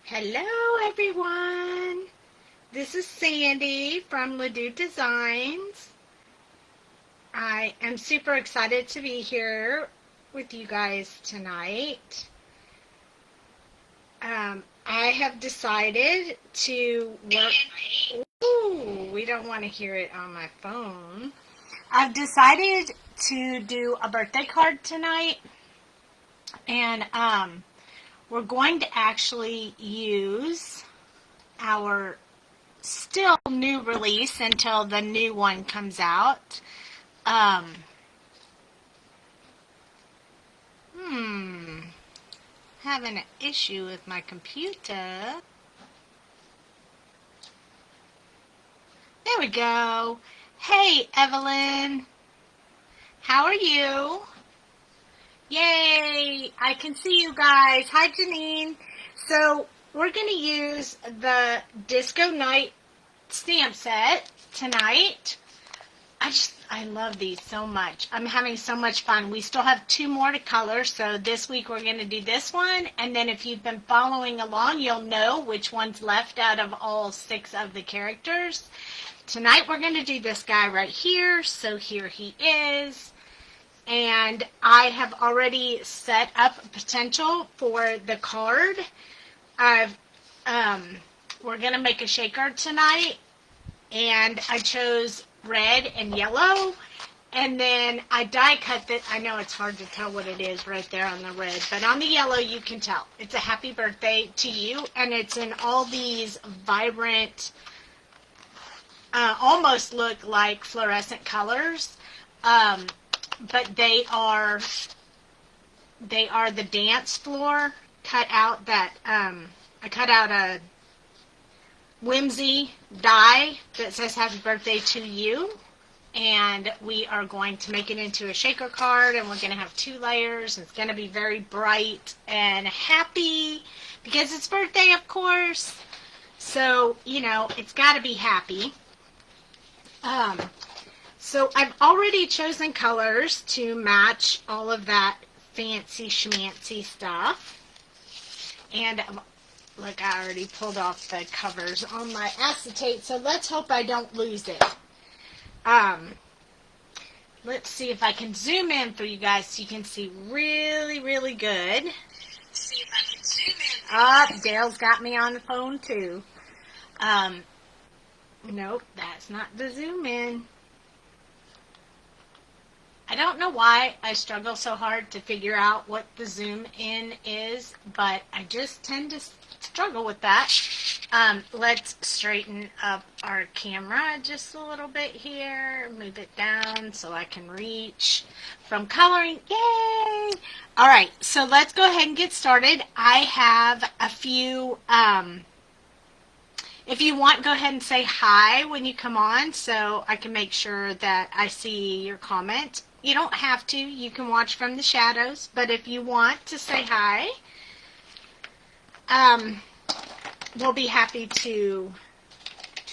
Hello everyone, this is Sandy from Doux Designs. I am super excited to be here with you guys tonight. I have decided to work. Ooh, we don't want to hear it on my phone. I've decided to do a birthday card tonight, and we're going to actually use our still new release until the new one comes out. Having an issue with my computer. There we go. Hey, Evelyn. How are you? Yay! I can see you guys. Hi, Janine. So, we're going to use the Disco Night stamp set tonight. I love these so much. I'm having so much fun. We still have 2 more to color, so this week we're going to do this one, and then if you've been following along, you'll know which one's left out of all 6 of the characters. Tonight we're going to do this guy right here, so here he is. And I have already set up potential for the card. We're going to make a shaker tonight, and I chose red and yellow, and then I die cut it. I know it's hard to tell what it is right there on the red, but on the yellow you can tell. It's a happy birthday to you, and it's in all these vibrant, almost look like fluorescent colors, but they are the dance floor cut out that, I cut out a whimsy die that says happy birthday to you, and we are going to make it into a shaker card, and we're going to have 2 layers, and it's going to be very bright and happy because it's birthday, of course, so you know it's got to be happy. So I've already chosen colors to match all of that fancy schmancy stuff, and look, I already pulled off the covers on my acetate, so let's hope I don't lose it. Let's see if I can zoom in for you guys so you can see really, really good. See if I can zoom in. Dale's got me on the phone too. Nope, that's not the zoom in. I don't know why I struggle so hard to figure out what the zoom in is, but I just tend to struggle with that. Let's straighten up our camera just a little bit here. Move it down so I can reach from coloring. Yay! All right, so let's go ahead and get started. I have a few, if you want, go ahead and say hi when you come on so I can make sure that I see your comment. You don't have to. You can watch from the shadows, but if you want to say hi, we'll be happy to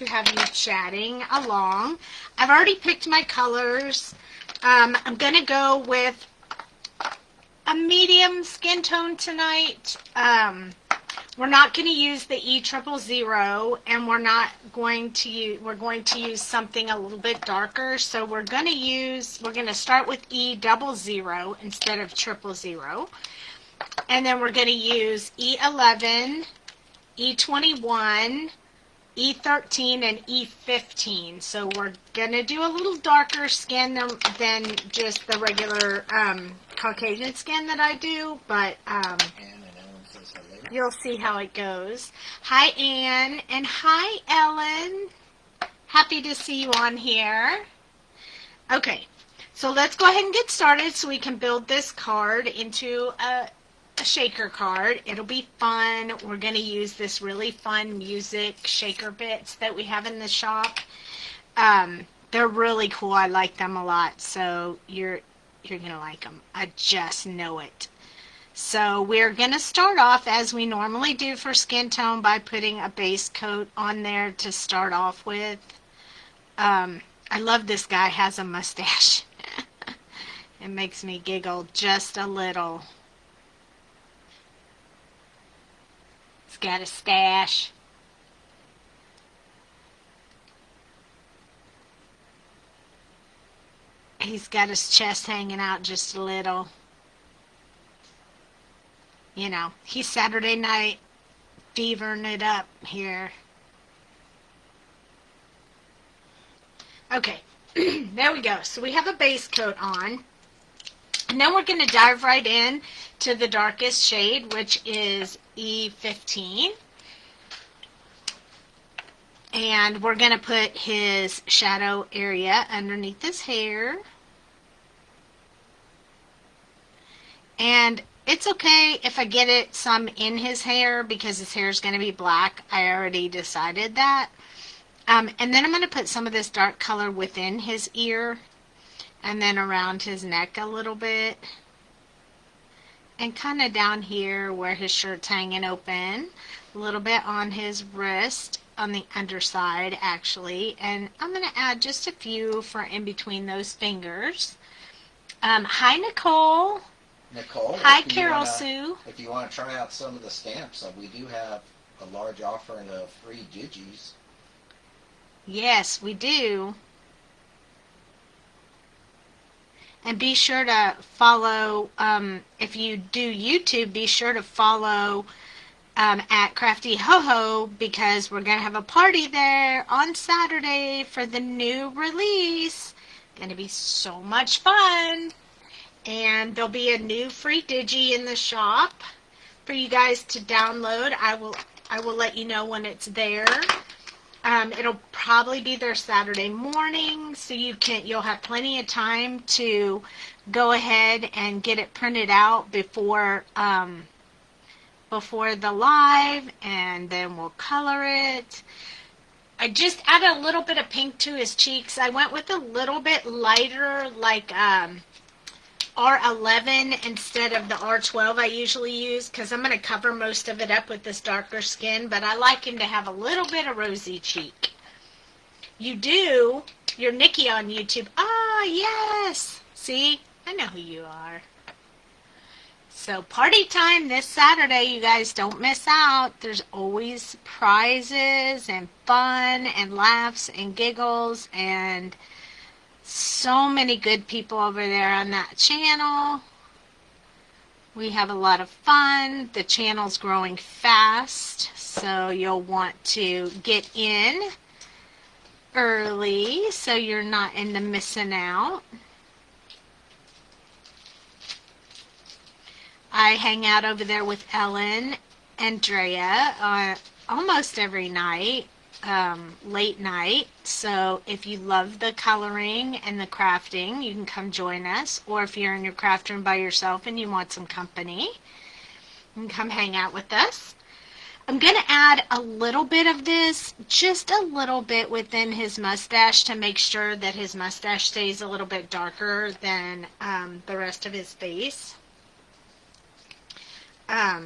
have you chatting along. I've already picked my colors. I'm going to go with a medium skin tone tonight. We're not going to use the E000, and we're going to use something a little bit darker. So we're going to start with E00 instead of 000. And then we're going to use E11, E21, E13, and E15. So we're going to do a little darker skin than just the regular Caucasian skin that I do, but you'll see how it goes. Hi, Anne, and hi, Ellen. Happy to see you on here. Okay, so let's go ahead and get started so we can build this card into a shaker card. It'll be fun. We're going to use this really fun music shaker bits that we have in the shop. They're really cool. I like them a lot, so you're going to like them. I just know it. So we're going to start off as we normally do for skin tone by putting a base coat on there to start off with. I love this guy has a mustache. It makes me giggle just a little. It's got a stash. He's got his chest hanging out just a little. You know, he's Saturday night fevering it up here. Okay, there we go. So we have a base coat on. And then we're going to dive right in to the darkest shade, which is E15. And we're going to put his shadow area underneath his hair. And it's okay if I get it some in his hair because his hair is going to be black. I already decided that. And then I'm going to put some of this dark color within his ear and then around his neck a little bit. And kind of down here where his shirt's hanging open. A little bit on his wrist, on the underside actually. And I'm going to add just a few for in between those fingers. Hi, Nicole. Nicole. Hi, Carol Sue. If you want to try out some of the stamps, we do have a large offering of free digis. Yes, we do. And be sure to follow, if you do YouTube, be sure to follow at Crafty Ho-Ho because we're going to have a party there on Saturday for the new release. Going to be so much fun. And there'll be a new free digi in the shop for you guys to download. I will let you know when it's there. It'll probably be there Saturday morning, so you'll have plenty of time to go ahead and get it printed out before the live, and then we'll color it. I just added a little bit of pink to his cheeks. I went with a little bit lighter, like R11 instead of the R12 I usually use, because I'm going to cover most of it up with this darker skin, but I like him to have a little bit of rosy cheek. You do? You're Nikki on YouTube. Ah, yes! See? I know who you are. So party time this Saturday, you guys don't miss out. There's always prizes and fun and laughs and giggles and so many good people over there on that channel. We have a lot of fun. The channel's growing fast, so you'll want to get in early so you're not in the missing out. I hang out over there with Ellen and Drea almost every night. Late night, so if you love the coloring and the crafting, you can come join us, or if you're in your craft room by yourself and you want some company, you can come hang out with us. I'm going to add a little bit of this, just a little bit within his mustache to make sure that his mustache stays a little bit darker than the rest of his face. I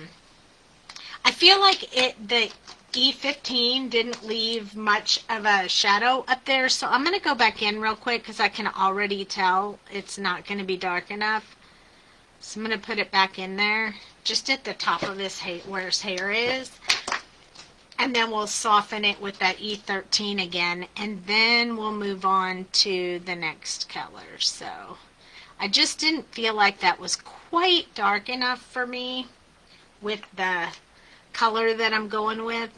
feel like the E15 didn't leave much of a shadow up there, so I'm going to go back in real quick because I can already tell it's not going to be dark enough. So I'm going to put it back in there, just at the top of his hair, where his hair is. And then we'll soften it with that E13 again, and then we'll move on to the next color. So I just didn't feel like that was quite dark enough for me with the color that I'm going with.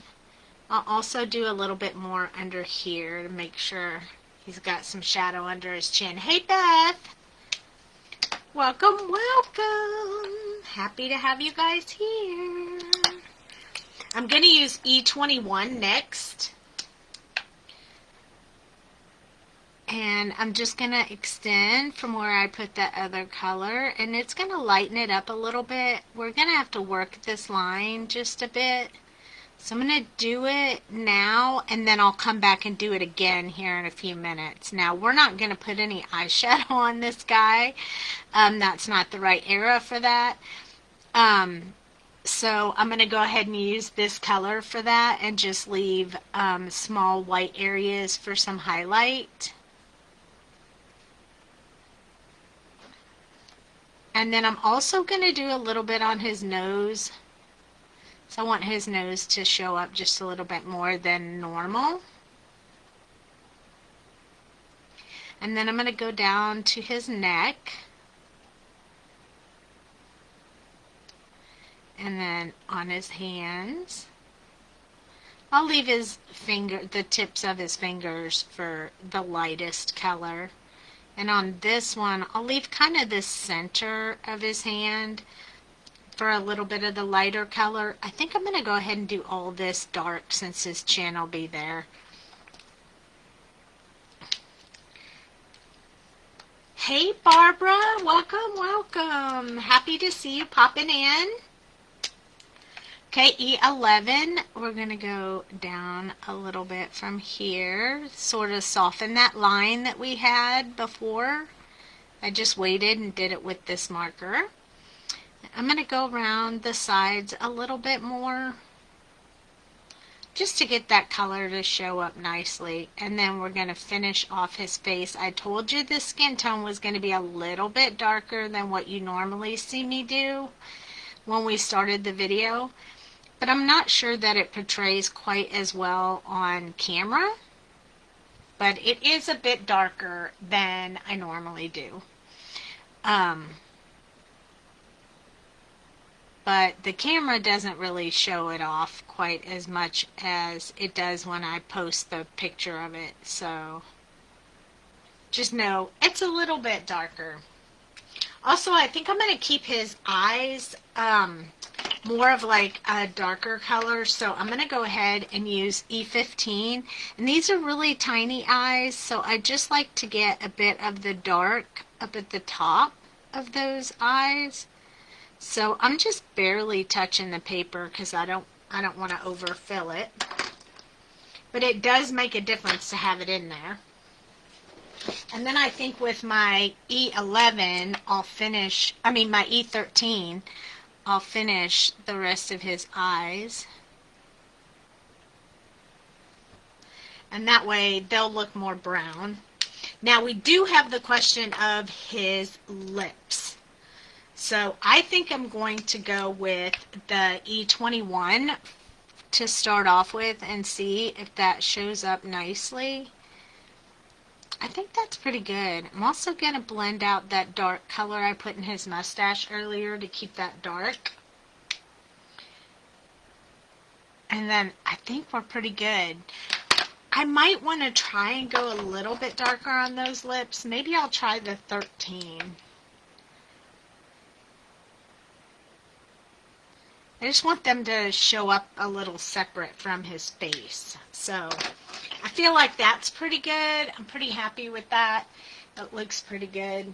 I'll also do a little bit more under here to make sure he's got some shadow under his chin. Hey, Beth. Welcome, welcome. Happy to have you guys here. I'm going to use E21 next. And I'm just going to extend from where I put that other color. And it's going to lighten it up a little bit. We're going to have to work this line just a bit. So I'm going to do it now, and then I'll come back and do it again here in a few minutes. Now, we're not going to put any eyeshadow on this guy. That's not the right era for that. So I'm going to go ahead and use this color for that and just leave small white areas for some highlight. And then I'm also going to do a little bit on his nose So I want his nose to show up just a little bit more than normal. And then I'm going to go down to his neck. And then on his hands. I'll leave the tips of his fingers for the lightest color. And on this one, I'll leave kind of the center of his hand for a little bit of the lighter color. I think I'm going to go ahead and do all this dark since his chin will be there. Hey Barbara, welcome, welcome. Happy to see you popping in. Okay, E11, we're going to go down a little bit from here, sort of soften that line that we had before. I just waited and did it with this marker. I'm going to go around the sides a little bit more, just to get that color to show up nicely. And then we're going to finish off his face. I told you the skin tone was going to be a little bit darker than what you normally see me do when we started the video. But I'm not sure that it portrays quite as well on camera. But it is a bit darker than I normally do. But the camera doesn't really show it off quite as much as it does when I post the picture of it. So just know it's a little bit darker. Also, I think I'm going to keep his eyes more of like a darker color, so I'm going to go ahead and use E15, and these are really tiny eyes, so I just like to get a bit of the dark up at the top of those eyes. So I'm just barely touching the paper because I don't want to overfill it, but it does make a difference to have it in there. And then I think with my E11 my E13 I'll finish the rest of his eyes. And that way they'll look more brown. Now we do have the question of his lips. So I think I'm going to go with the E21 to start off with and see if that shows up nicely. I think that's pretty good. I'm also going to blend out that dark color I put in his mustache earlier to keep that dark. And then I think we're pretty good. I might want to try and go a little bit darker on those lips. Maybe I'll try the 13. I just want them to show up a little separate from his face. So I feel like that's pretty good. I'm pretty happy with that. It looks pretty good.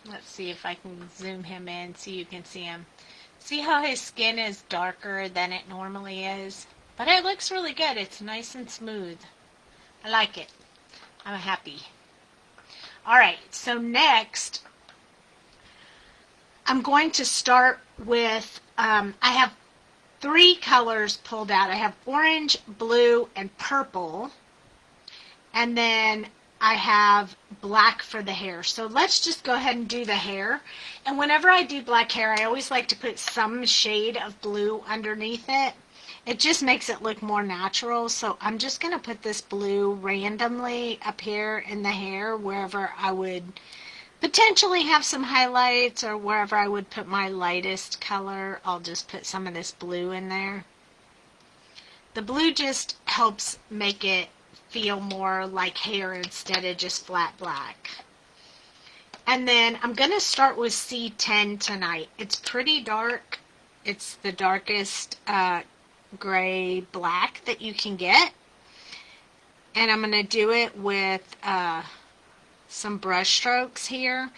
Let's see if I can zoom him in so you can see him. See how his skin is darker than it normally is? But it looks really good. It's nice and smooth. I like it. I'm happy. Alright, so next I'm going to start with, I have 3 colors pulled out. I have orange, blue, and purple. And then I have black for the hair. So let's just go ahead and do the hair. And whenever I do black hair, I always like to put some shade of blue underneath it. It just makes it look more natural. So I'm just going to put this blue randomly up here in the hair wherever I would potentially have some highlights, or wherever I would put my lightest color, I'll just put some of this blue in there. The blue just helps make it feel more like hair instead of just flat black. And then I'm going to start with C10 tonight. It's pretty dark. It's the darkest gray black that you can get. And I'm going to do it with some brush strokes here.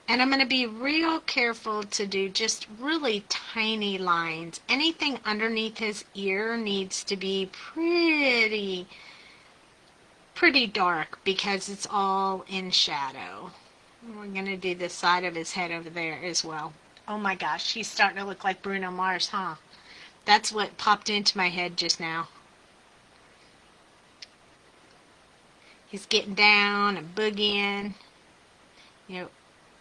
And I'm going to be real careful to do just really tiny lines. Anything underneath his ear needs to be pretty dark because it's all in shadow. We're going to do the side of his head over there as well. Oh my gosh, he's starting to look like Bruno Mars, huh? That's what popped into my head just now. He's getting down and boogieing. You know,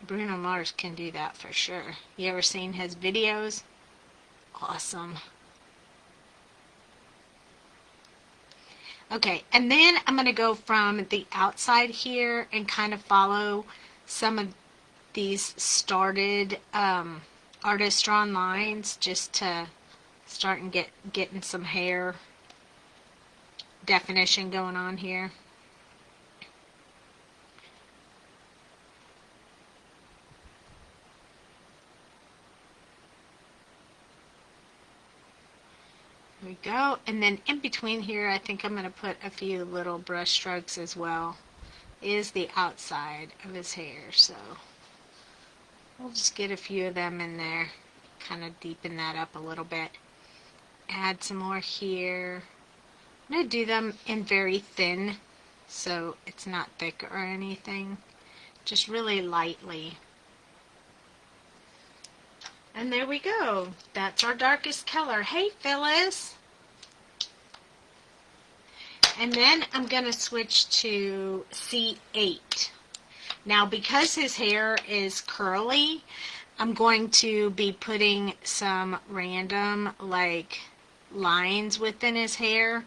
Bruno Mars can do that for sure. You ever seen his videos? Awesome. Okay, and then I'm going to go from the outside here and kind of follow some of these started artist drawn lines just to start and getting some hair definition going on here. There we go. And then in between here, I think I'm going to put a few little brush strokes as well. Is the outside of his hair, so we'll just get a few of them in there, kind of deepen that up a little bit. Add some more here. I'm going to do them in very thin, so it's not thick or anything, just really lightly. And there we go. That's our darkest color. Hey, Phyllis. And then I'm going to switch to C8. Now, because his hair is curly, I'm going to be putting some random, like, lines within his hair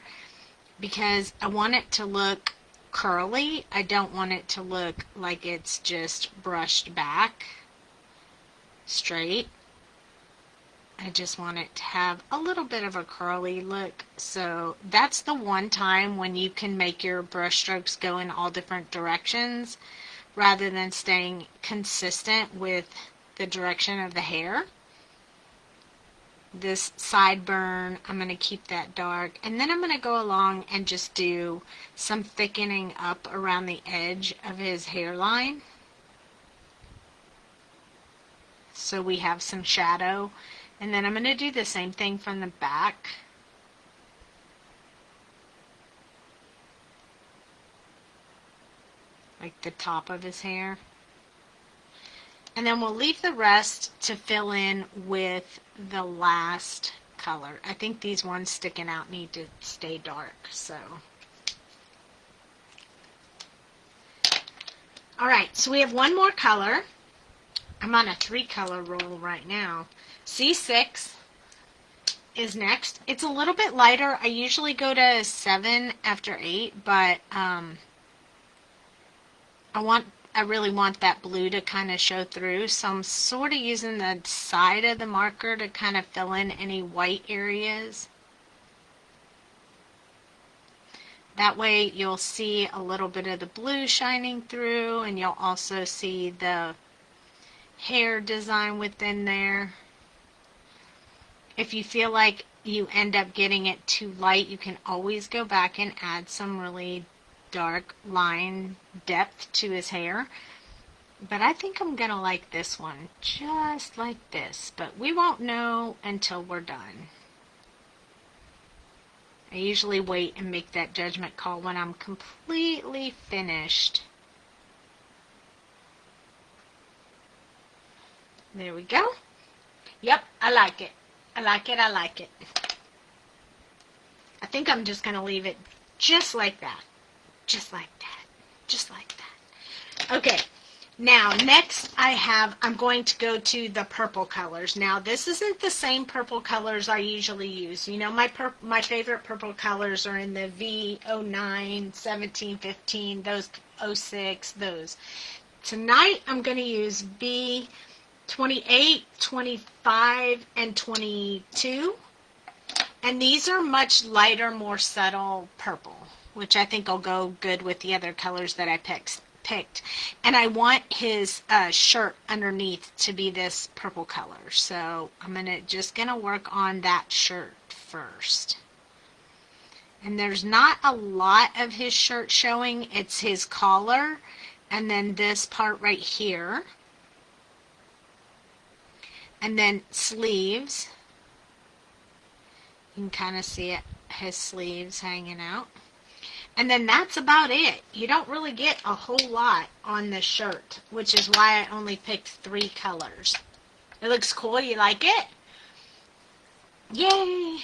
because I want it to look curly. I don't want it to look like it's just brushed back straight. I just want it to have a little bit of a curly look. So that's the one time when you can make your brush strokes go in all different directions rather than staying consistent with the direction of the hair. This sideburn, I'm going to keep that dark. And then I'm going to go along and just do some thickening up around the edge of his hairline, so we have some shadow. And then I'm going to do the same thing from the back. Like the top of his hair. And then we'll leave the rest to fill in with the last color. I think these ones sticking out need to stay dark, so. Alright, so we have one more color. I'm on a 3-color roll right now. C6 is next. It's a little bit lighter. I usually go to 7 after 8, but I really want that blue to kind of show through, so I'm sort of using the side of the marker to kind of fill in any white areas. That way you'll see a little bit of the blue shining through, and you'll also see the hair design within there. If you feel like you end up getting it too light, you can always go back and add some really dark line depth to his hair. But I think I'm gonna like this one just like this, but we won't know until we're done. I usually wait and make that judgment call when I'm completely finished. There we go. Yep, I like it. I like it, I like it. I think I'm just going to leave it just like that. Just like that. Just like that. Okay, now next I'm going to go to the purple colors. Now this isn't the same purple colors I usually use. You know, my favorite purple colors are in the V09, 17, 15, those 06, those. Tonight I'm going to use B28, 25, and 22. And these are much lighter, more subtle purple, which I think will go good with the other colors that I picked. And I want his shirt underneath to be this purple color. So I'm just gonna work on that shirt first. And there's not a lot of his shirt showing. It's his collar and then this part right here. And then sleeves. You can kind of see it, his sleeves hanging out. And then that's about it. You don't really get a whole lot on this shirt, which is why I only picked 3 colors. It looks cool. You like it? Yay!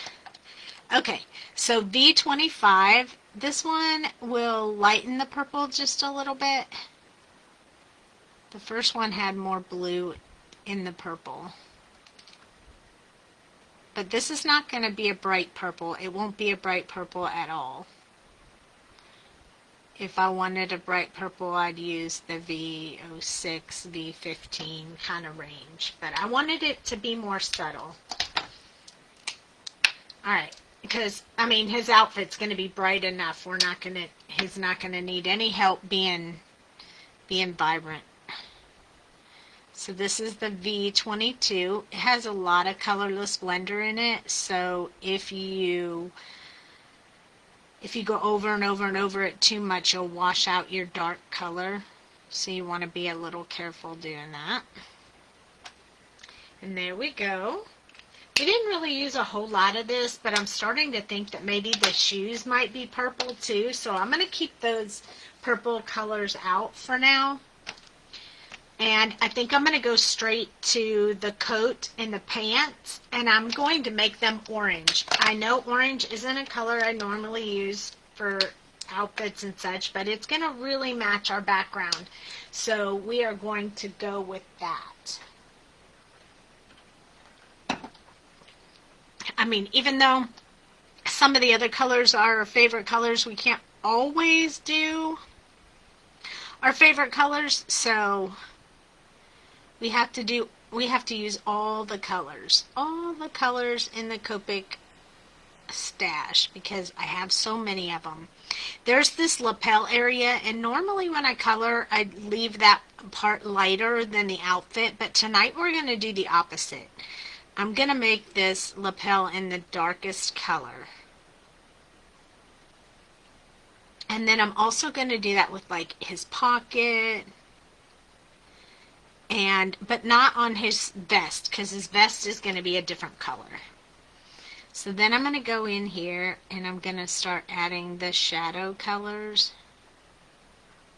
Okay, so V25. This one will lighten the purple just a little bit. The first one had more blue in the purple. But this is not going to be a bright purple. It won't be a bright purple at all. If I wanted a bright purple, I'd use the V06, V15 kind of range. But I wanted it to be more subtle. Alright, because, I mean, his outfit's going to be bright enough. He's not going to need any help being vibrant. So this is the V22. It has a lot of colorless blender in it. So if you go over and over and over it too much, you'll wash out your dark color. So you want to be a little careful doing that. And there we go. We didn't really use a whole lot of this, but I'm starting to think that maybe the shoes might be purple too. So I'm going to keep those purple colors out for now. And I think I'm going to go straight to the coat and the pants, and I'm going to make them orange. I know orange isn't a color I normally use for outfits and such, but it's going to really match our background. So we are going to go with that. I mean, even though some of the other colors are our favorite colors, we can't always do our favorite colors, so we have to use all the colors in the Copic stash because I have so many of them. There's this lapel area, and normally when I color, I leave that part lighter than the outfit, but tonight we're going to do the opposite. I'm going to make this lapel in the darkest color. And then I'm also going to do that with like his pocket, but not on his vest, because his vest is going to be a different color. So then I'm going to go in here and I'm going to start adding the shadow colors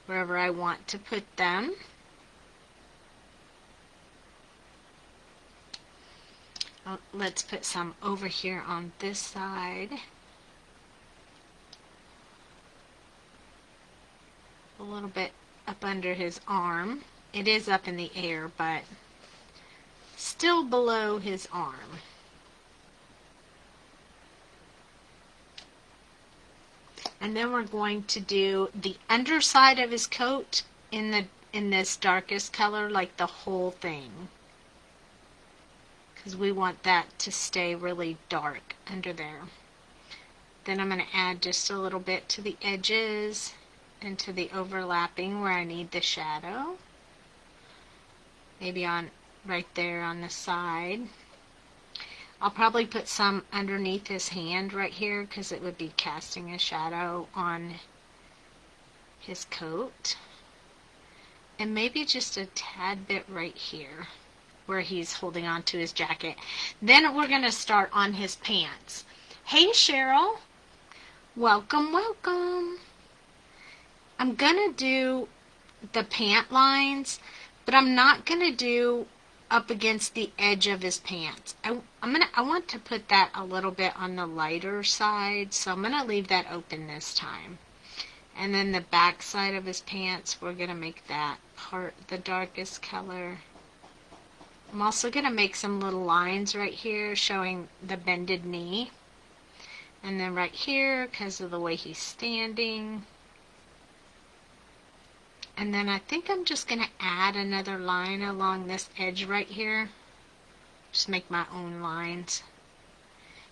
wherever I want to put them. Let's put some over here on this side. A little bit up under his arm. It is up in the air, but still below his arm. And then we're going to do the underside of his coat in this darkest color, like the whole thing. Because we want that to stay really dark under there. Then I'm going to add just a little bit to the edges and to the overlapping where I need the shadow. Maybe on right there on the side. I'll probably put some underneath his hand right here because it would be casting a shadow on his coat. And maybe just a tad bit right here where he's holding on to his jacket. Then we're going to start on his pants. Hey Cheryl, welcome, welcome. I'm going to do the pant lines, but I'm not going to do up against the edge of his pants. I want to put that a little bit on the lighter side, so I'm going to leave that open this time. And then the back side of his pants, we're going to make that part the darkest color. I'm also going to make some little lines right here showing the bended knee. And then right here, because of the way he's standing. And then I think I'm just going to add another line along this edge right here. Just make my own lines.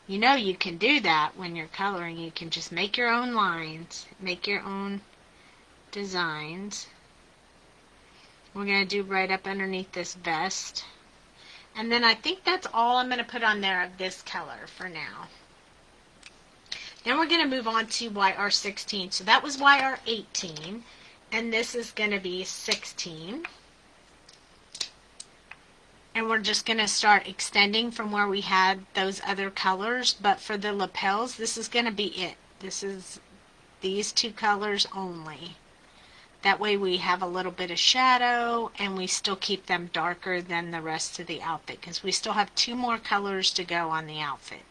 You know you can do that when you're coloring. You can just make your own lines. Make your own designs. We're going to do right up underneath this vest. And then I think that's all I'm going to put on there of this color for now. Then we're going to move on to YR16. So that was YR18. And this is going to be 16. And we're just going to start extending from where we had those other colors. But for the lapels, this is going to be it. This is these two colors only. That way we have a little bit of shadow and we still keep them darker than the rest of the outfit because we still have two more colors to go on the outfit.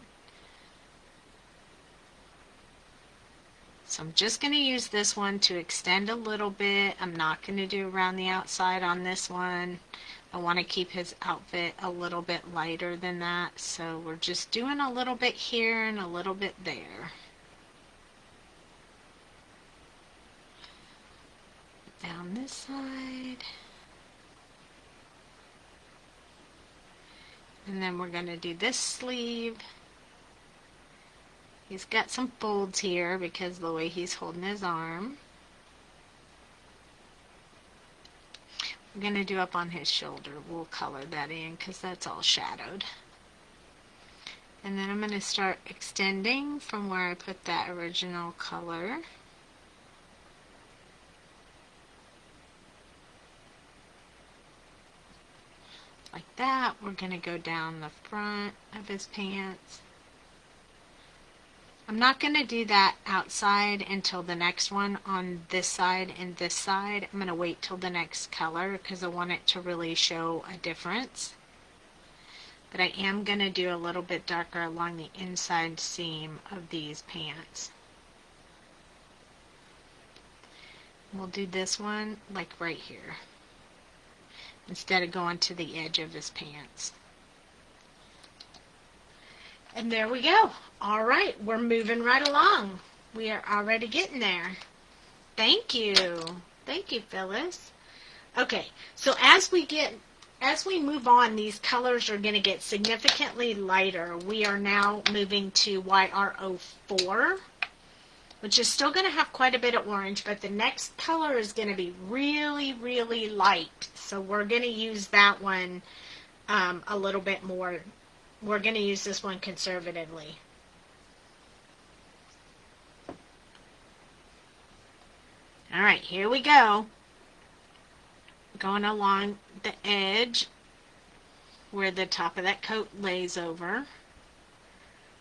So I'm just going to use this one to extend a little bit. I'm not going to do around the outside on this one. I want to keep his outfit a little bit lighter than that. So we're just doing a little bit here and a little bit there. down this side. And then we're going to do this sleeve. He's got some folds here because of the way he's holding his arm. We're going to do up on his shoulder. We'll color that in because that's all shadowed. And then I'm going to start extending from where I put that original color. Like that. We're going to go down the front of his pants. I'm not going to do that outside until the next one on this side and this side. I'm going to wait till the next color because I want it to really show a difference. But I am going to do a little bit darker along the inside seam of these pants. We'll do this one like right here instead of going to the edge of his pants. And there we go. All right, we're moving right along. We are already getting there. Thank you. Thank you, Phyllis. Okay, so as we move on, these colors are going to get significantly lighter. We are now moving to YR04, which is still going to have quite a bit of orange, but the next color is going to be really, really light. So we're going to use that one a little bit more. We're going to use this one conservatively. All right, here we go. Going along the edge where the top of that coat lays over.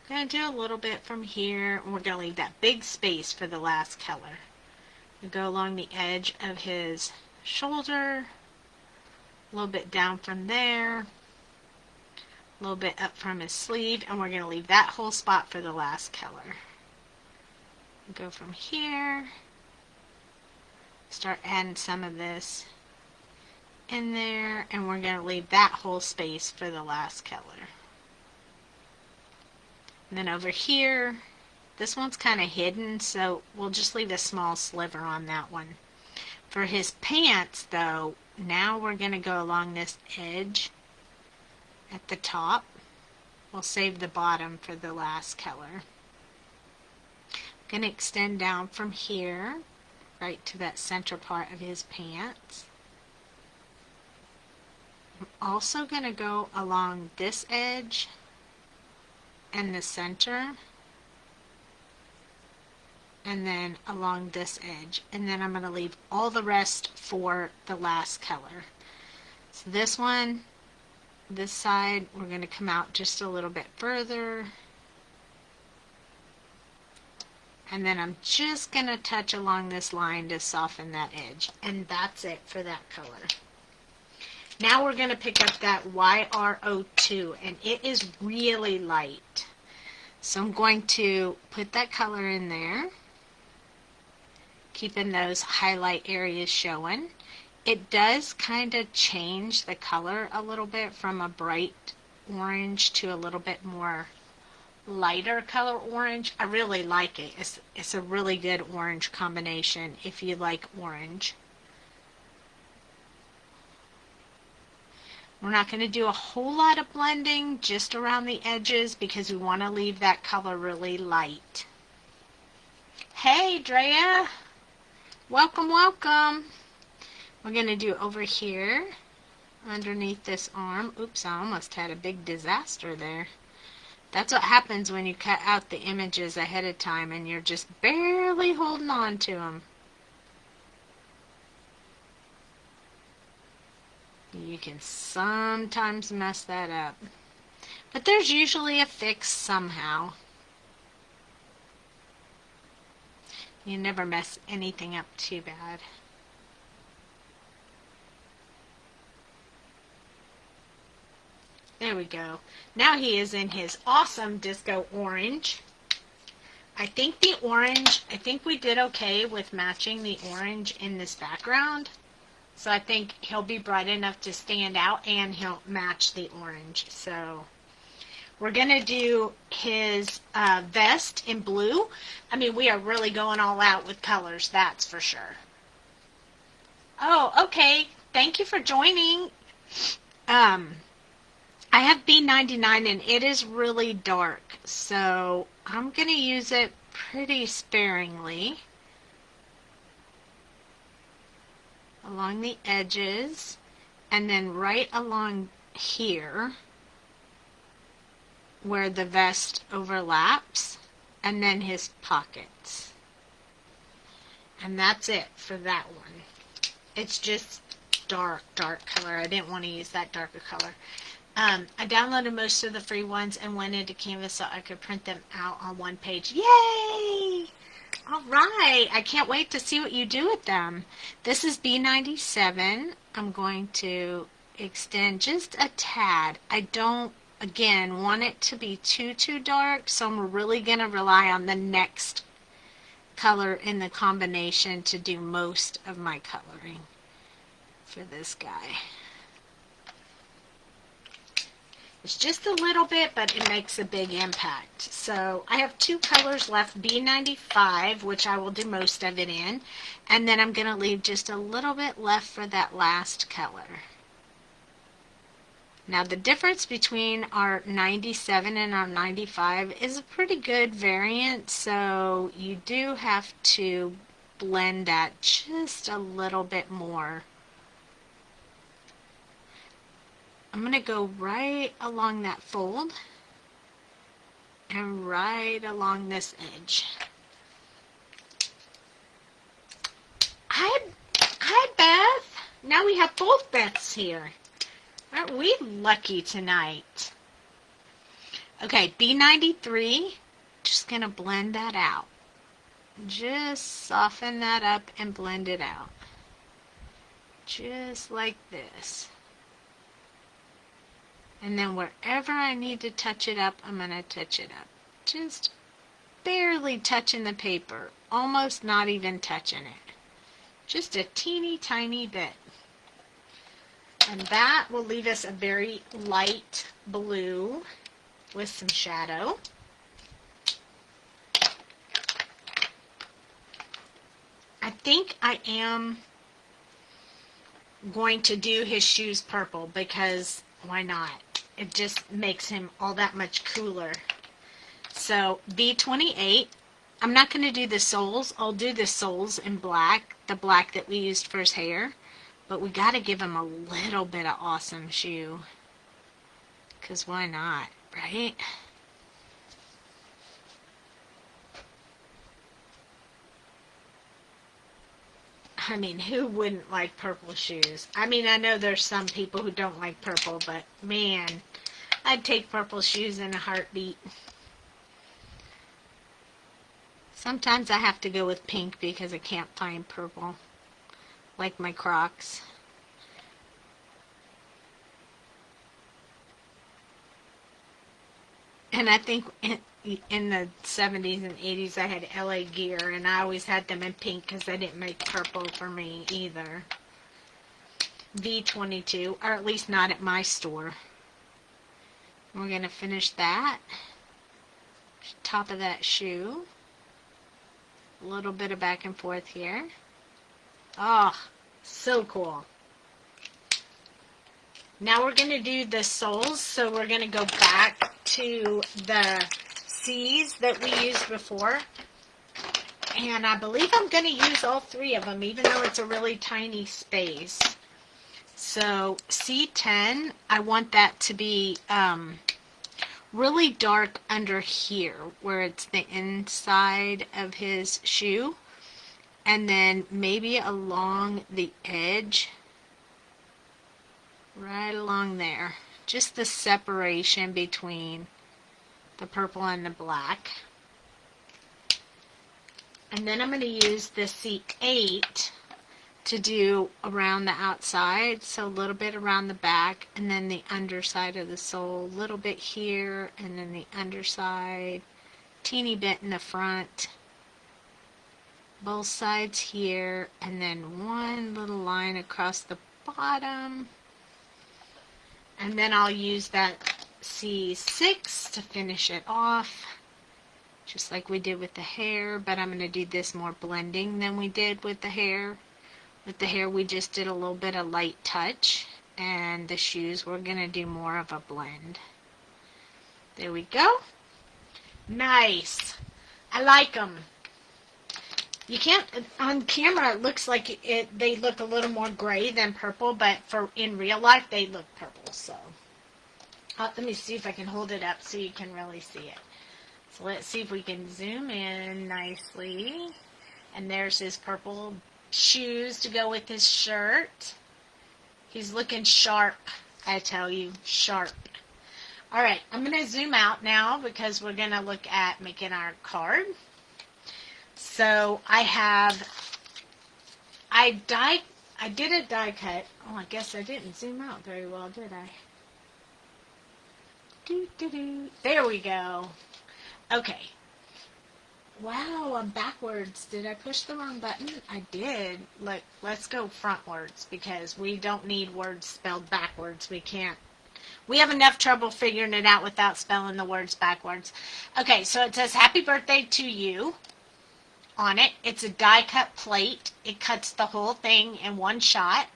Going to do a little bit from here, and we're going to leave that big space for the last color. We go along the edge of his shoulder, a little bit down from there, a little bit up from his sleeve, and we're going to leave that whole spot for the last color. Go from here, start adding some of this in there, and we're going to leave that whole space for the last color. And then over here, this one's kind of hidden, so we'll just leave a small sliver on that one. For his pants, though, now we're going to go along this edge at the top. We'll save the bottom for the last color. I'm going to extend down from here, right to that center part of his pants. I'm also going to go along this edge and the center, and then along this edge, and then I'm going to leave all the rest for the last color. So this one, this side, we're going to come out just a little bit further, and then I'm just going to touch along this line to soften that edge, and that's it for that color. Now we're going to pick up that YR02, and it is really light. So I'm going to put that color in there, keeping those highlight areas showing. It does kind of change the color a little bit from a bright orange to a little bit more lighter color orange. I really like it. It's a really good orange combination if you like orange. We're not going to do a whole lot of blending, just around the edges, because we want to leave that color really light. Hey, Drea! Welcome, welcome! We're going to do over here, underneath this arm. Oops, I almost had a big disaster there. That's what happens when you cut out the images ahead of time and you're just barely holding on to them. You can sometimes mess that up. But there's usually a fix somehow. You never mess anything up too bad. There we go. Now he is in his awesome disco orange. I think we did okay with matching the orange in this background. So I think he'll be bright enough to stand out, and he'll match the orange. So we're going to do his vest in blue. I mean, we are really going all out with colors, that's for sure. Oh, okay. Thank you for joining. Um, I have B99 and it is really dark, so I'm going to use it pretty sparingly along the edges and then right along here where the vest overlaps and then his pockets. And that's it for that one. It's just dark color. I didn't want to use that darker color. I downloaded most of the free ones and went into Canvas so I could print them out on one page. Yay! All right. I can't wait to see what you do with them. This is B97. I'm going to extend just a tad. I don't, again, want it to be too dark, so I'm really going to rely on the next color in the combination to do most of my coloring for this guy. It's just a little bit, but it makes a big impact. So I have two colors left, B95, which I will do most of it in, and then I'm going to leave just a little bit left for that last color. Now the difference between our 97 and our 95 is a pretty good variance, so you do have to blend that just a little bit more. I'm going to go right along that fold and right along this edge. Hi, Beth. Now we have both Beths here. Aren't we lucky tonight? Okay, B93. Just going to blend that out. Just soften that up and blend it out. Just like this. And then wherever I need to touch it up, I'm going to touch it up. Just barely touching the paper. Almost not even touching it. Just a teeny tiny bit. And that will leave us a very light blue with some shadow. I think I am going to do his shoes purple because why not? It just makes him all that much cooler. So B28, I'm not going to do the soles. I'll do the soles in black, the black that we used for his hair. But we got to give him a little bit of awesome shoe. Because why not, right? I mean, who wouldn't like purple shoes? I mean, I know there's some people who don't like purple, but man, I'd take purple shoes in a heartbeat. Sometimes I have to go with pink because I can't find purple, like my Crocs. And I think in the 70s and 80s I had LA Gear, and I always had them in pink because they didn't make purple for me either. V22, or at least not at my store. We're going to finish that. Top of that shoe. A little bit of back and forth here. Oh, so cool. Now we're going to do the soles, so we're going to go back to the C's that we used before. And I believe I'm going to use all three of them, even though it's a really tiny space. So C10, I want that to be really dark under here, where it's the inside of his shoe. And then maybe along the edge, right along there. Just the separation between the purple and the black. And then I'm going to use the C8 to do around the outside. So a little bit around the back, and then the underside of the sole. A little bit here, and then the underside. Teeny bit in the front. Both sides here, and then one little line across the bottom. And then I'll use that C6 to finish it off, just like we did with the hair, but I'm going to do this more blending than we did with the hair. With the hair, we just did a little bit of light touch. And the shoes, we're going to do more of a blend. There we go. Nice. I like them. You can't, on camera it looks like they look a little more gray than purple, but in real life they look purple. So let me see if I can hold it up so you can really see it. So let's see if we can zoom in nicely. And there's his purple shoes to go with his shirt. He's looking sharp, I tell you, sharp. All right, I'm going to zoom out now because we're going to look at making our card. So I did a die cut. Oh, I guess I didn't zoom out very well, did I? There we go. Okay. Wow, I'm backwards. Did I push the wrong button? I did. Look, let's go frontwards because we don't need words spelled backwards. We can't. We have enough trouble figuring it out without spelling the words backwards. Okay, so it says happy birthday to you on it. It's a die cut plate. It cuts the whole thing in one shot.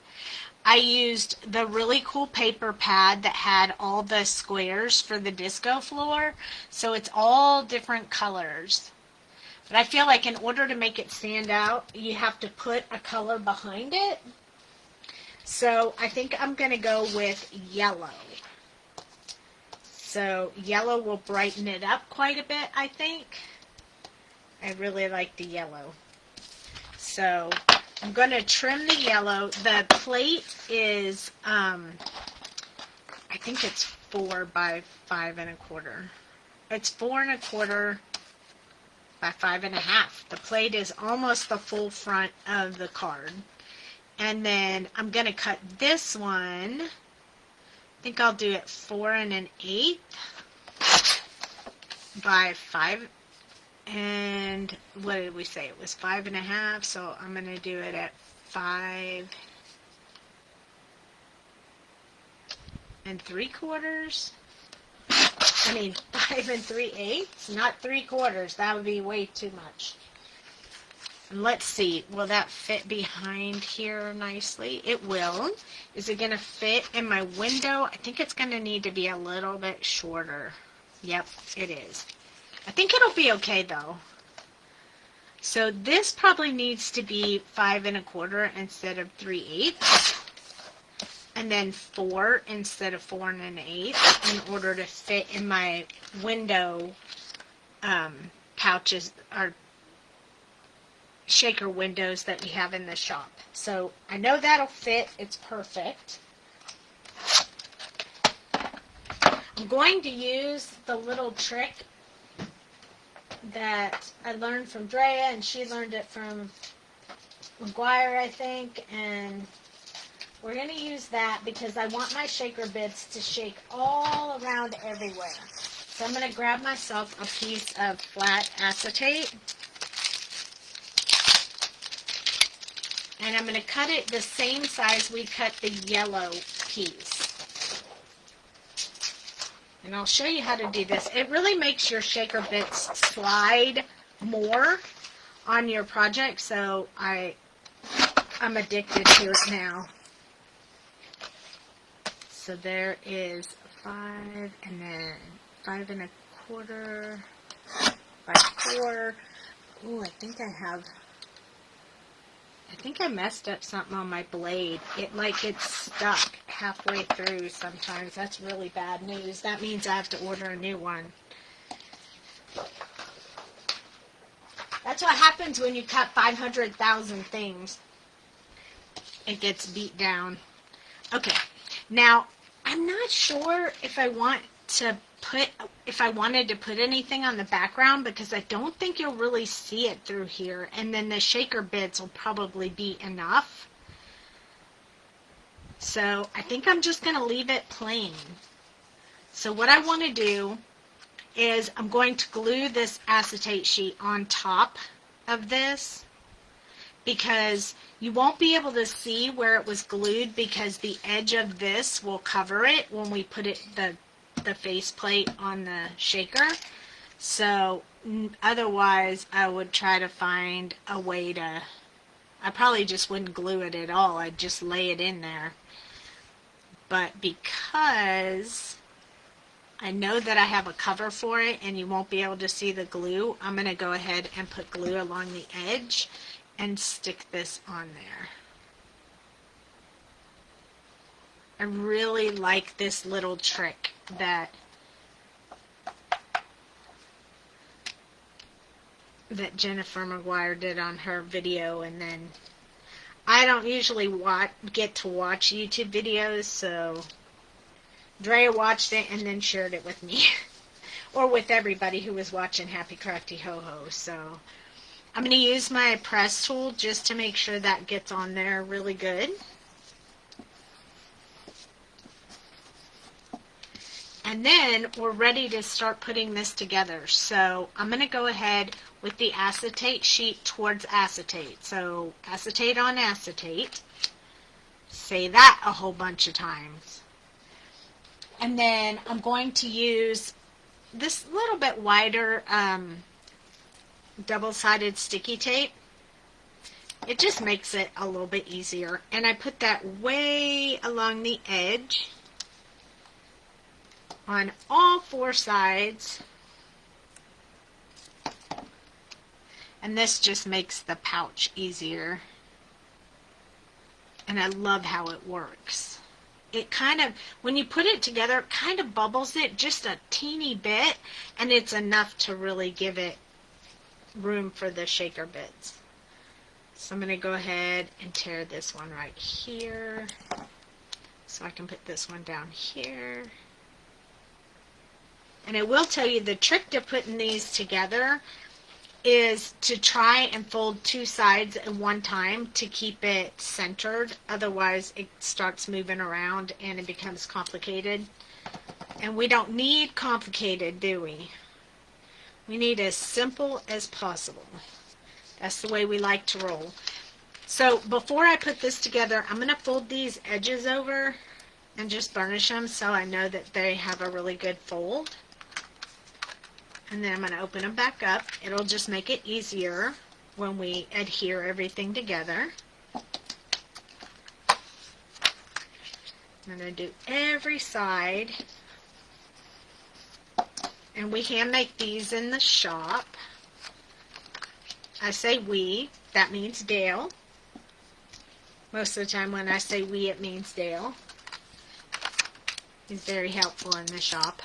I used the really cool paper pad that had all the squares for the disco floor. So it's all different colors. But I feel like in order to make it stand out, you have to put a color behind it. So I think I'm going to go with yellow. So yellow will brighten it up quite a bit, I think. I really like the yellow. So I'm going to trim the yellow. The plate is, I think it's 4 by 5 1/4. It's 4 1/4 by 5 1/2. The plate is almost the full front of the card. And then I'm going to cut this one. I think I'll do it 4 1/8 by 5. And what did we say? It was 5 1/2. So I'm going to do it at 5 3/4. I mean 5 3/8, not 3/4. That would be way too much. And let's see, will that fit behind here nicely? It will. Is it going to fit in my window? I think it's going to need to be a little bit shorter. Yep, it is. I think it'll be okay though. So this probably needs to be 5 1/4 instead of 3/8. And then 4 instead of 4 1/8 in order to fit in my window pouches or shaker windows that we have in the shop. So I know that'll fit. It's perfect. I'm going to use the little trick that I learned from Drea, and she learned it from McGuire, I think, and we're going to use that because I want my shaker bits to shake all around everywhere. So I'm going to grab myself a piece of flat acetate, and I'm going to cut it the same size we cut the yellow piece. And I'll show you how to do this. It really makes your shaker bits slide more on your project, so I'm addicted to it now. So there is 5, and then 5 1/4 by 4. Ooh, I think I messed up something on my blade. It gets stuck halfway through sometimes. That's really bad news. That means I have to order a new one. That's what happens when you cut 500,000 things. It gets beat down. Okay. Now, I'm not sure if I wanted to put anything on the background because I don't think you'll really see it through here. And then the shaker bits will probably be enough. So I think I'm just going to leave it plain. So what I want to do is I'm going to glue this acetate sheet on top of this because you won't be able to see where it was glued because the edge of this will cover it when we put it the faceplate on the shaker. So otherwise I would try to find a way to I probably just wouldn't glue it at all. I'd just lay it in there. But because I know that I have a cover for it and you won't be able to see the glue, I'm going to go ahead and put glue along the edge and stick this on there. I really like this little trick that Jennifer McGuire did on her video, and then I don't usually get to watch YouTube videos, so Drea watched it and then shared it with me or with everybody who was watching Happy Crafty Ho Ho. So I'm going to use my press tool just to make sure that gets on there really good. And then we're ready to start putting this together. So I'm going to go ahead with the acetate sheet towards acetate. So acetate on acetate. Say that a whole bunch of times. And then I'm going to use this little bit wider double-sided sticky tape. It just makes it a little bit easier. And I put that way along the edge on all four sides. And this just makes the pouch easier. And I love how it works. It kind of, when you put it together, it kind of bubbles it just a teeny bit, and it's enough to really give it room for the shaker bits. So I'm going to go ahead and tear this one right here. So I can put this one down here. And I will tell you the trick to putting these together is to try and fold two sides at one time to keep it centered. Otherwise it starts moving around and it becomes complicated. And we don't need complicated, do we? We need as simple as possible. That's the way we like to roll. So before I put this together, I'm going to fold these edges over and just burnish them so I know that they have a really good fold. And then I'm going to open them back up. It'll just make it easier when we adhere everything together. I'm going to do every side. And we hand make these in the shop. I say we, that means Dale. Most of the time when I say we, it means Dale. He's very helpful in the shop.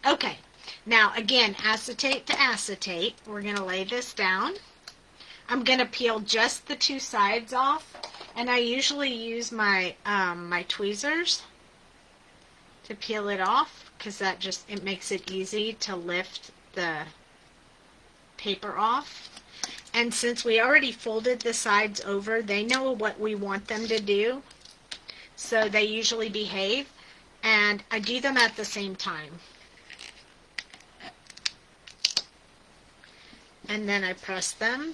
Okay. Now, again, acetate to acetate. We're going to lay this down. I'm going to peel just the two sides off. And I usually use my my tweezers to peel it off, because that just, it makes it easy to lift the paper off. And since we already folded the sides over, they know what we want them to do. So they usually behave. And I do them at the same time. And then I press them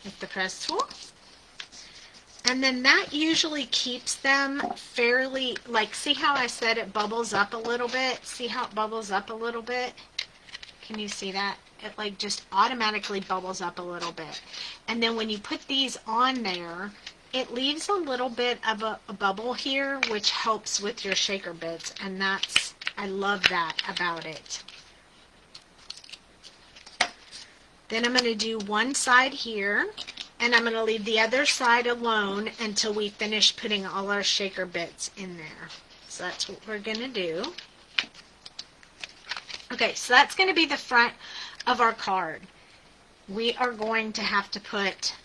with the press tool. And then that usually keeps them fairly, like, see how I said it bubbles up a little bit? See how it bubbles up a little bit? Can you see that? It like just automatically bubbles up a little bit. And then when you put these on there, it leaves a little bit of a bubble here, which helps with your shaker bits. And that's, I love that about it. Then I'm going to do one side here, and I'm going to leave the other side alone until we finish putting all our shaker bits in there. So that's what we're going to do. Okay, so that's going to be the front of our card. We are going to have to put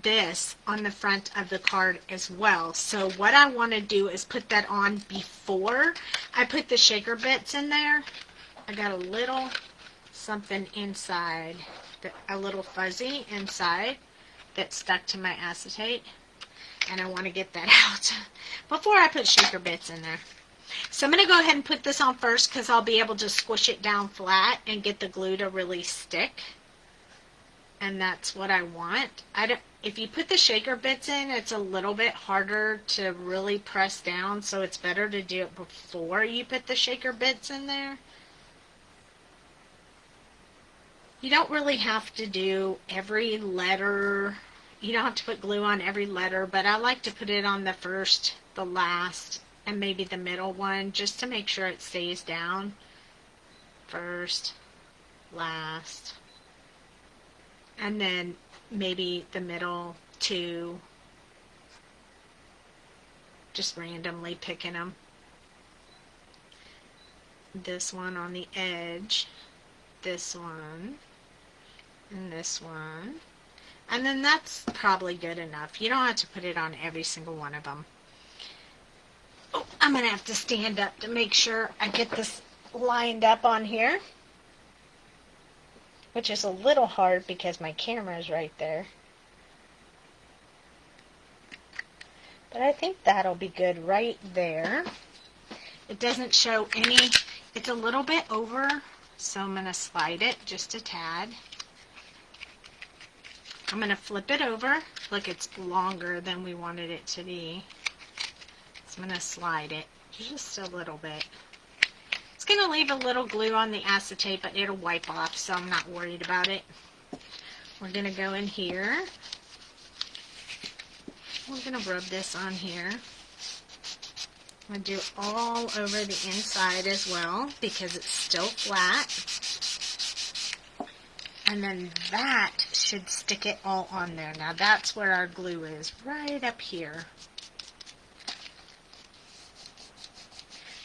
this on the front of the card as well. So what I want to do is put that on before I put the shaker bits in there. I got a little something inside. A little fuzzy inside that stuck to my acetate, and I want to get that out before I put shaker bits in there. So I'm going to go ahead and put this on first, because I'll be able to squish it down flat and get the glue to really stick, and that's what I want. If you put the shaker bits in, it's a little bit harder to really press down, so it's better to do it before you put the shaker bits in there. You don't really have to do every letter. You don't have to put glue on every letter, but I like to put it on the first, the last, and maybe the middle one, just to make sure it stays down. First, last, and then maybe the middle two. Just randomly picking them. This one on the edge, this one, and this one. And then that's probably good enough. You don't have to put it on every single one of them. Oh, I'm going to have to stand up to make sure I get this lined up on here, which is a little hard because my camera is right there. But I think that'll be good right there. It doesn't show any, it's a little bit over, so I'm going to slide it just a tad. I'm going to flip it over. Look, it's longer than we wanted it to be. So I'm going to slide it just a little bit. It's going to leave a little glue on the acetate, but it'll wipe off, so I'm not worried about it. We're going to go in here. We're going to rub this on here. I'm going to do all over the inside as well because it's still flat. And then that should stick it all on there. Now that's where our glue is, right up here.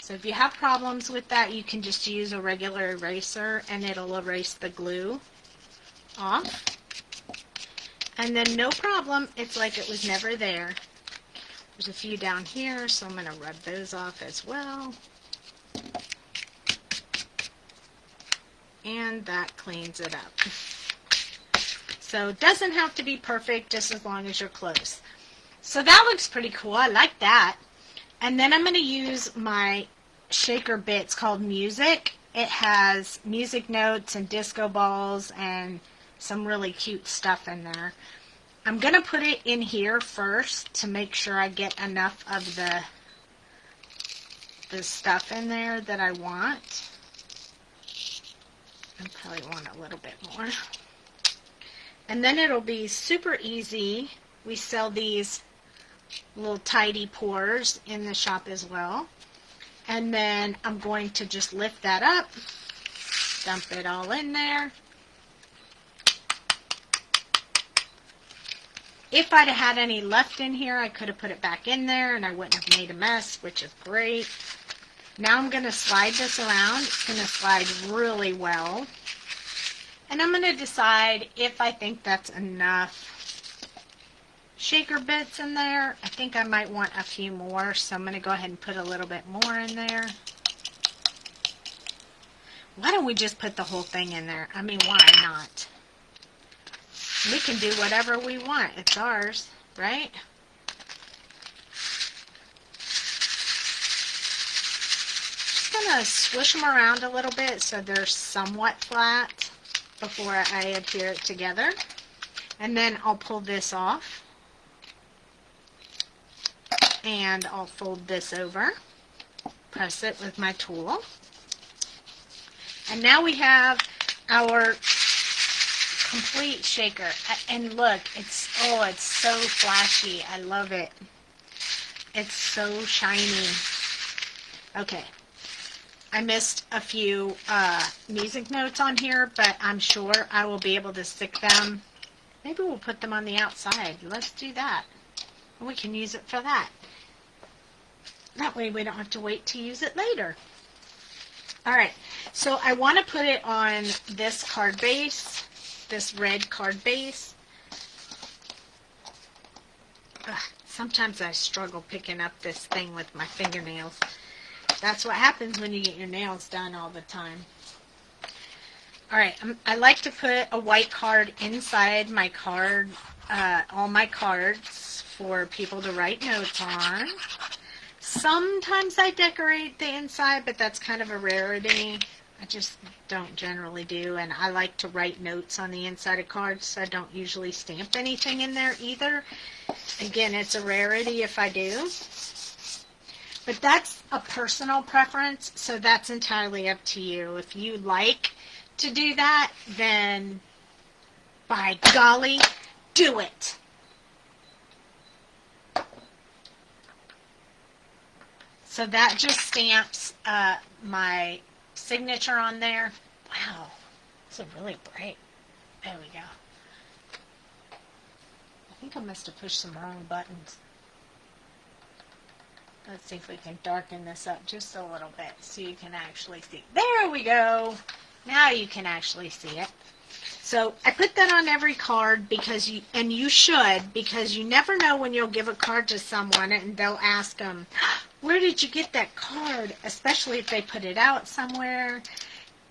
So if you have problems with that, you can just use a regular eraser and it'll erase the glue off. And then no problem, it's like it was never there. There's a few down here, so I'm going to rub those off as well. And that cleans it up. So it doesn't have to be perfect, just as long as you're close. So that looks pretty cool. I like that. And then I'm going to use my shaker bits called Music. It has music notes and disco balls and some really cute stuff in there. I'm going to put it in here first to make sure I get enough of the stuff in there that I want. I probably want a little bit more. And then it'll be super easy. We sell these little tidy pours in the shop as well. And then I'm going to just lift that up, dump it all in there. If I'd have had any left in here, I could have put it back in there and I wouldn't have made a mess, which is great. Now I'm going to slide this around. It's going to slide really well. And I'm going to decide if I think that's enough shaker bits in there. I think I might want a few more, so I'm going to go ahead and put a little bit more in there. Why don't we just put the whole thing in there? I mean, why not? We can do whatever we want. It's ours, right? Just going to swish them around a little bit so they're somewhat flat before I adhere it together. And then I'll pull this off. And I'll fold this over. Press it with my tool. And now we have our complete shaker. And look, it's so flashy. I love it. It's so shiny. Okay. I missed a few music notes on here, but I'm sure I will be able to stick them. Maybe we'll put them on the outside. Let's do that. We can use it for that. That way we don't have to wait to use it later. Alright, so I want to put it on this card base, this red card base. Sometimes I struggle picking up this thing with my fingernails. That's what happens when you get your nails done all the time. Alright, I like to put a white card inside my card, all my cards for people to write notes on. Sometimes I decorate the inside, but that's kind of a rarity. I just don't generally do, and I like to write notes on the inside of cards, so I don't usually stamp anything in there either. Again, it's a rarity if I do. But that's a personal preference, so that's entirely up to you. If you like to do that, then by golly, do it. So that just stamps my signature on there. Wow, this is really bright. There we go. I think I must have pushed some wrong buttons. Let's see if we can darken this up just a little bit so you can actually see. There we go. Now you can actually see it. So I put that on every card because you should, because you never know when you'll give a card to someone and they'll ask them, where did you get that card? Especially if they put it out somewhere.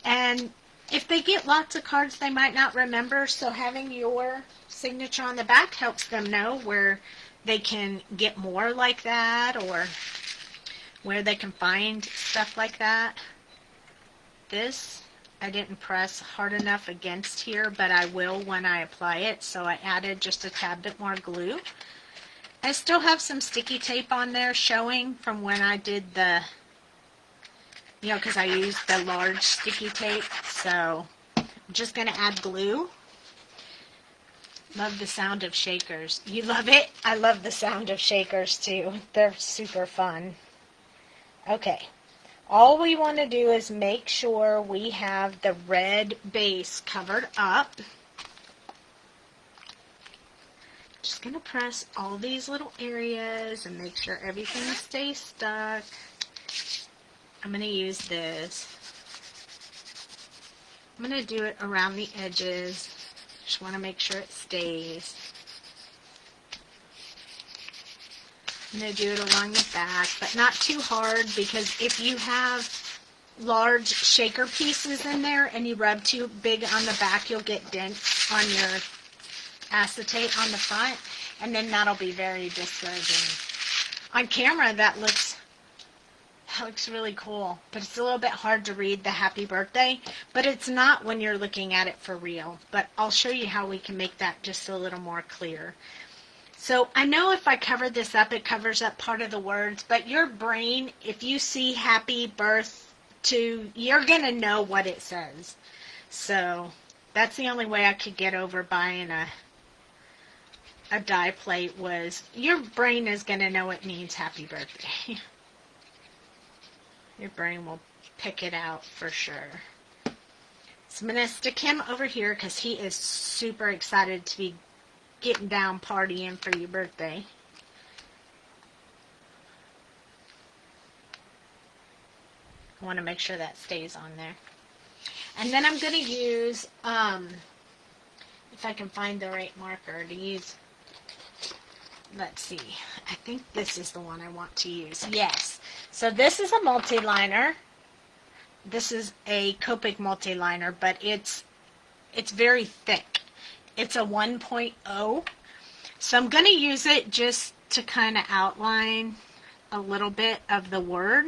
And if they get lots of cards, they might not remember. So having your signature on the back helps them know where they can get more like that or where they can find stuff like that. This, I didn't press hard enough against here, but I will when I apply it. So I added just a tad bit more glue. I still have some sticky tape on there showing from when I did the, because I used the large sticky tape. So I'm just going to add glue. Love the sound of shakers. You love it? I love the sound of shakers too. They're super fun. Okay. All we want to do is make sure we have the red base covered up. Just going to press all these little areas and make sure everything stays stuck. I'm going to use this. I'm going to do it around the edges. Just want to make sure it stays. I'm going to do it along the back, but not too hard, because if you have large shaker pieces in there and you rub too big on the back, you'll get dents on your acetate on the front, and then that'll be very discouraging. On camera, that looks really cool, but it's a little bit hard to read the happy birthday, but it's not when you're looking at it for real. But I'll show you how we can make that just a little more clear. So I know if I cover this up, it covers up part of the words, but your brain, if you see happy birth to, you're going to know what it says. So that's the only way I could get over buying a die plate, was your brain is going to know it means happy birthday. Your brain will pick it out for sure. So I'm going to stick him over here because he is super excited to be getting down partying for your birthday. I want to make sure that stays on there. And then I'm going to use, if I can find the right marker to use, let's see. I think this is the one I want to use. Yes. So this is a multi-liner. This is a Copic multi-liner, but it's very thick. It's a 1.0. So I'm going to use it just to kind of outline a little bit of the word.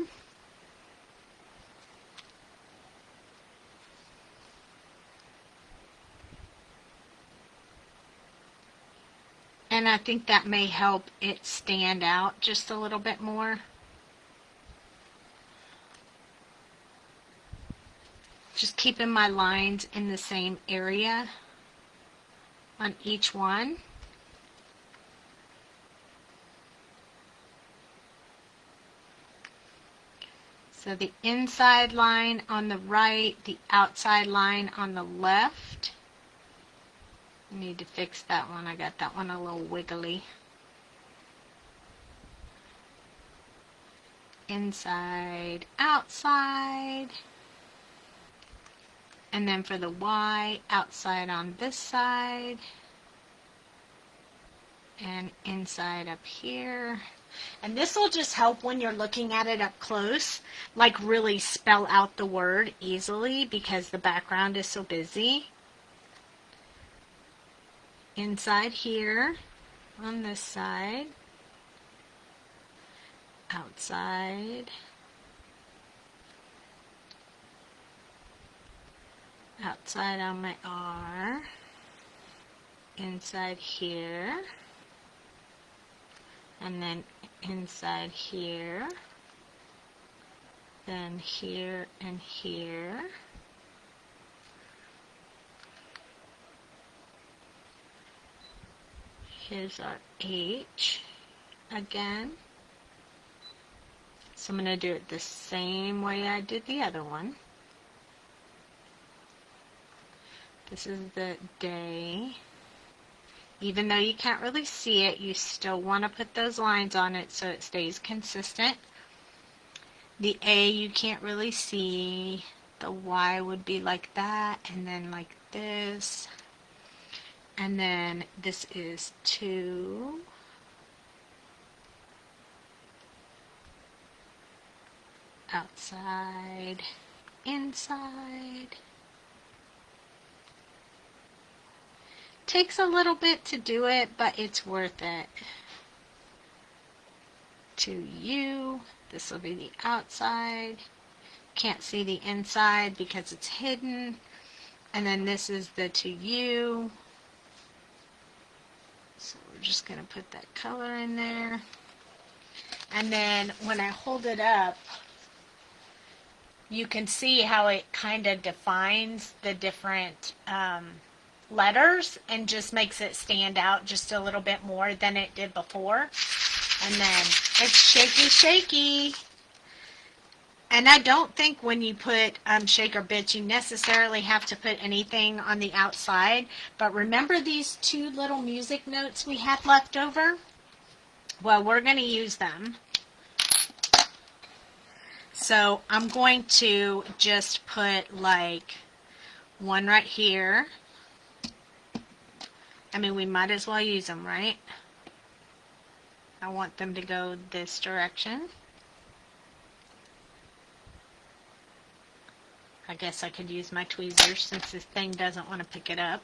And I think that may help it stand out just a little bit more. Just keeping my lines in the same area on each one. So the inside line on the right, the outside line on the left. I need to fix that one. I got that one a little wiggly. Inside, outside. And then for the Y, outside on this side. And inside up here. And this will just help when you're looking at it up close, like really spell out the word easily because the background is so busy. Inside here, on this side, outside, outside on my R, inside here, and then inside here, then here and here, Here's our H again. So I'm going to do it the same way I did the other one. This is the day. Even though you can't really see it, you still want to put those lines on it so it stays consistent. The A you can't really see. The Y would be like that, and then like this. And then this is 2. Outside, inside. Takes a little bit to do it, but it's worth it. To you, this will be the outside. Can't see the inside because it's hidden. And then this is the to you. So we're just going to put that color in there. And then when I hold it up, you can see how it kind of defines the different letters and just makes it stand out just a little bit more than it did before. And then it's shaky, shaky. And I don't think when you put shaker bits, you necessarily have to put anything on the outside. But remember these 2 little music notes we had left over? Well, we're going to use them. So I'm going to just put like one right here. I mean, we might as well use them, right? I want them to go this direction. I guess I could use my tweezers since this thing doesn't want to pick it up.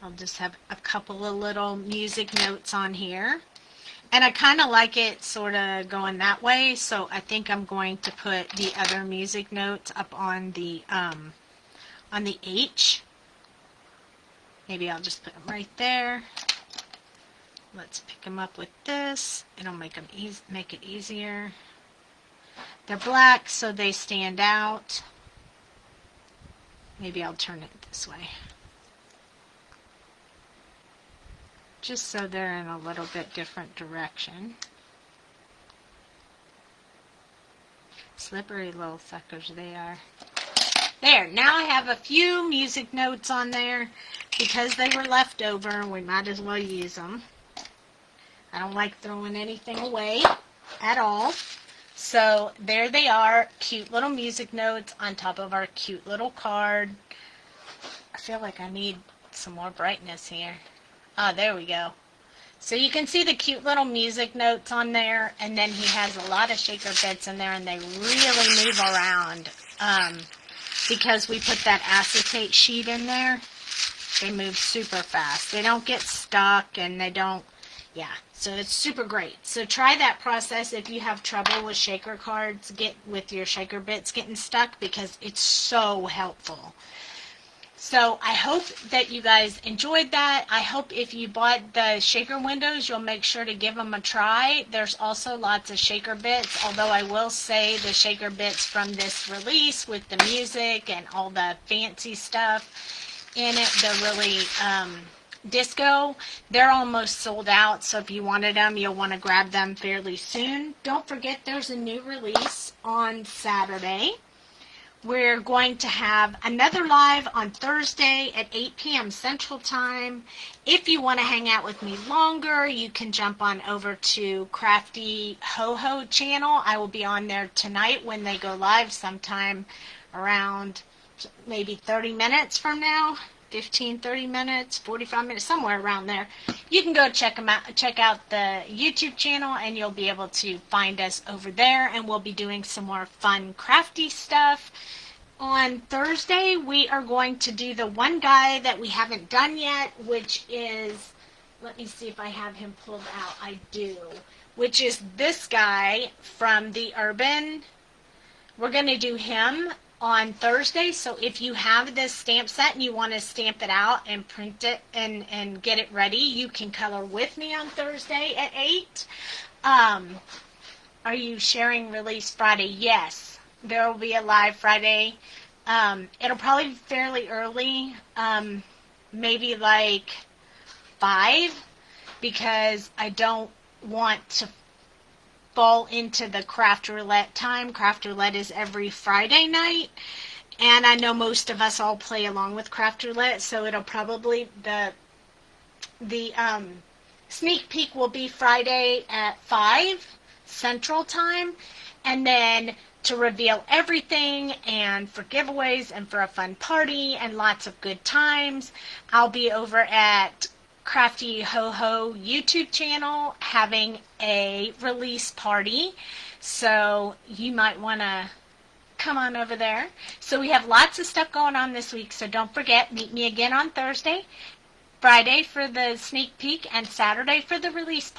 I'll just have a couple of little music notes on here. And I kind of like it sort of going that way, so I think I'm going to put the other music notes up on the H. Maybe I'll just put them right there. Let's pick them up with this. It'll make it easier. They're black, so they stand out. Maybe I'll turn it this way. Just so they're in a little bit different direction. Slippery little suckers they are. There, now I have a few music notes on there. Because they were left over, we might as well use them. I don't like throwing anything away at all. So there they are, cute little music notes on top of our cute little card. I feel like I need some more brightness here. Ah, there we go. So you can see the cute little music notes on there, and then he has a lot of shaker bits in there, and they really move around. Because we put that acetate sheet in there, they move super fast. They don't get stuck, and they don't, yeah, so it's super great. So try that process if you have trouble with shaker cards, with your shaker bits getting stuck, because it's so helpful. So I hope that you guys enjoyed that. I hope if you bought the shaker windows, you'll make sure to give them a try. There's also lots of shaker bits, although I will say the shaker bits from this release with the music and all the fancy stuff in it, they're really disco, they're almost sold out. So if you wanted them, you'll want to grab them fairly soon. Don't forget there's a new release on Saturday. We're going to have another live on Thursday at 8 p.m. Central Time. If you want to hang out with me longer, you can jump on over to Crafty Ho Ho channel. I will be on there tonight when they go live sometime around maybe 30 minutes from now. 15, 30 minutes, 45 minutes, somewhere around there. You can go check them out, check out the YouTube channel, and you'll be able to find us over there, and we'll be doing some more fun crafty stuff. On Thursday, we are going to do the one guy that we haven't done yet, which is, let me see if I have him pulled out. I do. Which is this guy from the Urban. We're going to do him on Thursday, so if you have this stamp set and you want to stamp it out and print it and get it ready, you can color with me on Thursday at 8. Are you sharing release Friday? Yes, there will be a live Friday It'll probably be fairly early, maybe like 5, because I don't want to fall into the craft roulette time. Craft roulette is every Friday night, and I know most of us all play along with craft roulette, so it'll probably the sneak peek will be Friday at 5 Central Time, and then to reveal everything and for giveaways and for a fun party and lots of good times, I'll be over at Crafty Ho Ho YouTube channel having a release party. So you might want to come on over there. So we have lots of stuff going on this week, so don't forget, meet me again on Thursday, Friday for the sneak peek, and Saturday for the release party.